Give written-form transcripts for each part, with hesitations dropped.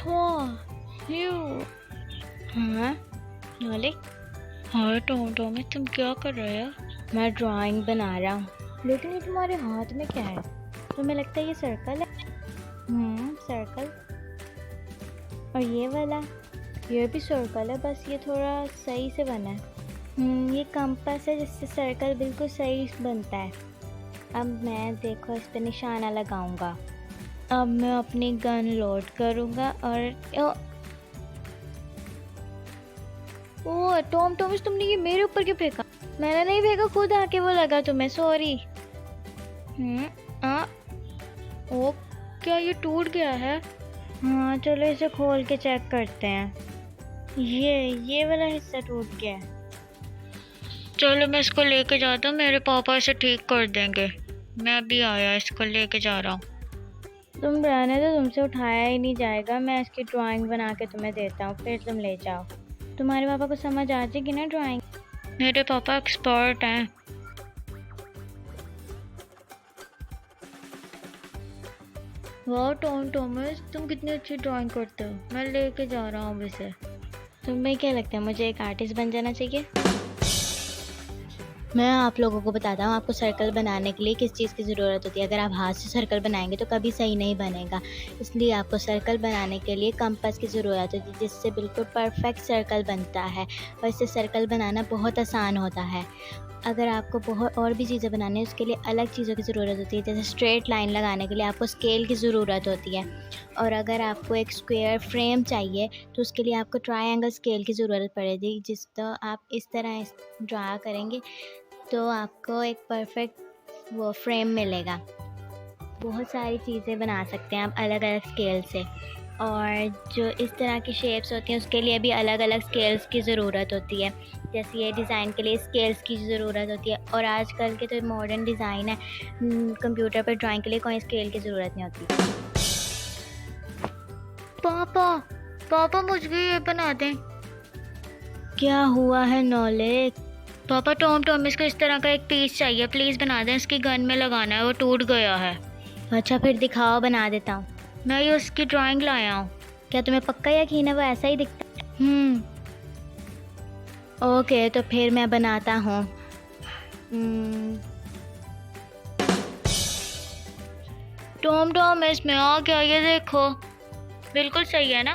You. हाँ नॉले। हाँ Thomas तुम क्या कर रहे हो? मैं ड्राइंग बना रहा हूँ। लेकिन ये तुम्हारे हाथ में क्या है? तुम्हें लगता है ये सर्कल है? सर्कल। और ये वाला? ये भी सर्कल है, बस ये थोड़ा सही से बना है। ये कंपास है जिससे सर्कल बिल्कुल सही बनता है। अब मैं देखो इस पे निशाना लगाऊंगा। अब मैं अपनी गन लोड करूंगा और ओ टॉमस तुमने ये मेरे ऊपर क्यों फेंका? मैंने नहीं फेंका, खुद आके वो लगा तुम्हें, सॉरी। ओ क्या ये टूट गया है? हाँ चलो इसे खोल के चेक करते हैं। ये वाला हिस्सा टूट गया है। चलो मैं इसको लेके जाता हूँ, मेरे पापा इसे ठीक कर देंगे। मैं अभी आया, इसको लेके जा रहा हूँ। तुम रहने दो, तुमसे उठाया ही नहीं जाएगा। मैं इसकी ड्राइंग बना के तुम्हें देता हूँ, फिर तुम ले जाओ। तुम्हारे पापा को समझ आ जाएगी ना ड्राइंग? मेरे पापा एक्सपर्ट हैं। वाह टॉमस तुम कितनी अच्छी ड्राइंग करते हो। मैं लेके जा रहा हूँ इसे। तुम्हें क्या लगता है मुझे एक आर्टिस्ट बन जाना चाहिए? मैं आप लोगों को बताता हूँ आपको सर्कल बनाने के लिए किस चीज़ की ज़रूरत होती है। अगर आप हाथ से सर्कल बनाएंगे तो कभी सही नहीं बनेगा, इसलिए आपको सर्कल बनाने के लिए कंपास की ज़रूरत होती है, जिससे बिल्कुल परफेक्ट सर्कल बनता है। और इससे सर्कल बनाना बहुत आसान होता है। अगर आपको बहुत और भी चीज़ें बनानी है उसके लिए अलग चीज़ों की ज़रूरत होती है। जैसे स्ट्रेट लाइन लगाने के लिए आपको स्केल की ज़रूरत होती है, और अगर आपको एक स्क्वायर फ्रेम चाहिए तो उसके लिए आपको ट्रायंगल स्केल की ज़रूरत पड़ेगी। जिस तो आप इस तरह ड्रा करेंगे तो आपको एक परफेक्ट वो फ्रेम मिलेगा। बहुत सारी चीज़ें बना सकते हैं आप अलग अलग स्केल से, और जो इस तरह की शेप्स होती हैं उसके लिए भी अलग अलग स्केल्स की ज़रूरत होती है। जैसे ये डिज़ाइन के लिए स्केल्स की ज़रूरत होती है, और आजकल के तो मॉडर्न डिज़ाइन है, कंप्यूटर पर ड्राइंग के लिए कोई स्केल की ज़रूरत नहीं होती। पापा मुझे भी ये बना दें। क्या हुआ है नॉले? पापा टॉमस को इस तरह का एक पीस चाहिए, प्लीज़ बना दें। इसकी गन में लगाना है, वो टूट गया है। अच्छा फिर दिखाओ, बना देता हूँ। मैं ये उसकी ड्राइंग लाया हूँ। क्या तुम्हें पक्का यकीन है वो ऐसा ही दिखता है? ओके तो फिर मैं बनाता हूँ। टॉमस में आ गया, ये देखो बिल्कुल सही है ना?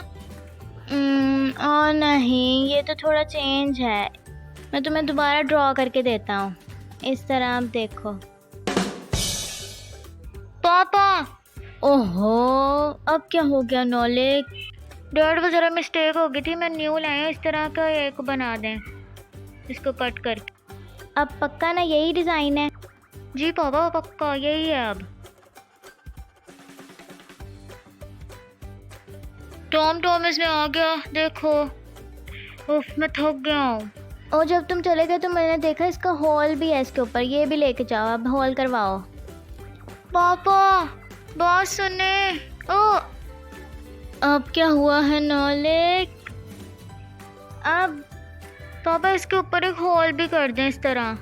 और नहीं, ये तो थोड़ा चेंज है। मैं तुम्हें दोबारा ड्रॉ करके देता हूँ। इस तरह आप देखो। पापा ओहो, अब क्या हो गया नॉले? डैड को ज़रा मिस्टेक हो गई थी, मैं न्यू लाया। इस तरह का एक बना दें, इसको कट करके। अब पक्का ना यही डिज़ाइन है? जी पापा पक्का यही है। अब टॉमस में आ गया, देखो। उफ मैं थक गया हूँ। और जब तुम चले गए तो मैंने देखा इसका होल भी है इसके ऊपर, ये भी लेके जाओ, अब होल करवाओ। पापा बात सुने। ओ अब क्या हुआ है नॉले? अब पापा इसके ऊपर एक होल भी कर दें इस तरह।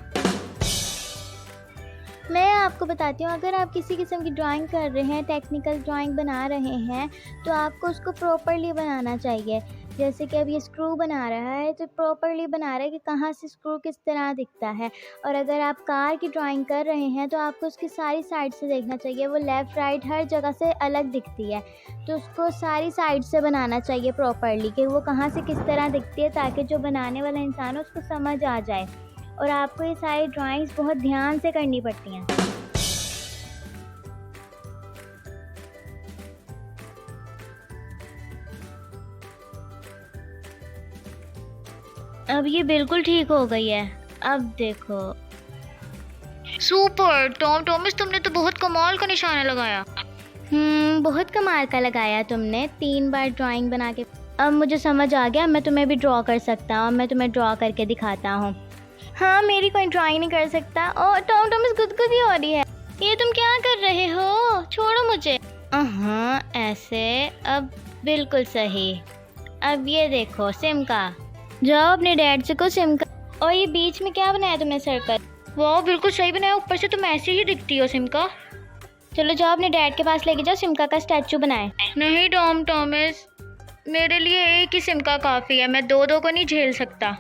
मैं आपको बताती हूँ, अगर आप किसी किस्म की ड्राइंग कर रहे हैं, टेक्निकल ड्राइंग बना रहे हैं, तो आपको उसको प्रॉपरली बनाना चाहिए। जैसे कि अब ये स्क्रू बना रहा है तो प्रॉपरली बना रहा है कि कहाँ से स्क्रू किस तरह दिखता है। और अगर आप कार की ड्राइंग कर रहे हैं तो आपको उसकी सारी साइड से देखना चाहिए, वो लेफ़्ट राइट हर जगह से अलग दिखती है, तो उसको सारी साइड से बनाना चाहिए प्रॉपरली कि वो कहाँ से किस तरह दिखती है, ताकि जो बनाने वाला इंसान है उसको समझ आ जाए। और आपको ये सारी ड्राइंग्स बहुत ध्यान से करनी पड़ती हैं। अब ये बिल्कुल ठीक हो गई है। अब देखो। सुपर टॉमस तुमने तो बहुत कमाल का निशाना लगाया। बहुत कमाल का लगाया तुमने, 3 बार ड्राइंग बना के। अब मुझे समझ आ गया, मैं तुम्हें भी ड्रॉ कर सकता हूँ। मैं तुम्हें ड्रॉ करके दिखाता हूँ। हाँ मेरी कोई ड्राइंग नहीं कर सकता। और टॉमस गुदगुदी हो रही है। ये तुम क्या कर रहे हो? छोड़ो मुझे। हाँ ऐसे, अब बिल्कुल सही। अब ये देखो सिमका, जाओ अपने डैड से को सिमका। और ये बीच में क्या बनाया तुमने सर्कल? वाह बिल्कुल सही बनाया, ऊपर से तुम ऐसे ही दिखती हो सिमका। चलो जाओ अपने डैड के पास लेके जाओ, सिमका का स्टैचू बनाए। नहीं टॉमस मेरे लिए एक ही सिम का काफ़ी है, मैं दो दो को नहीं झेल सकता।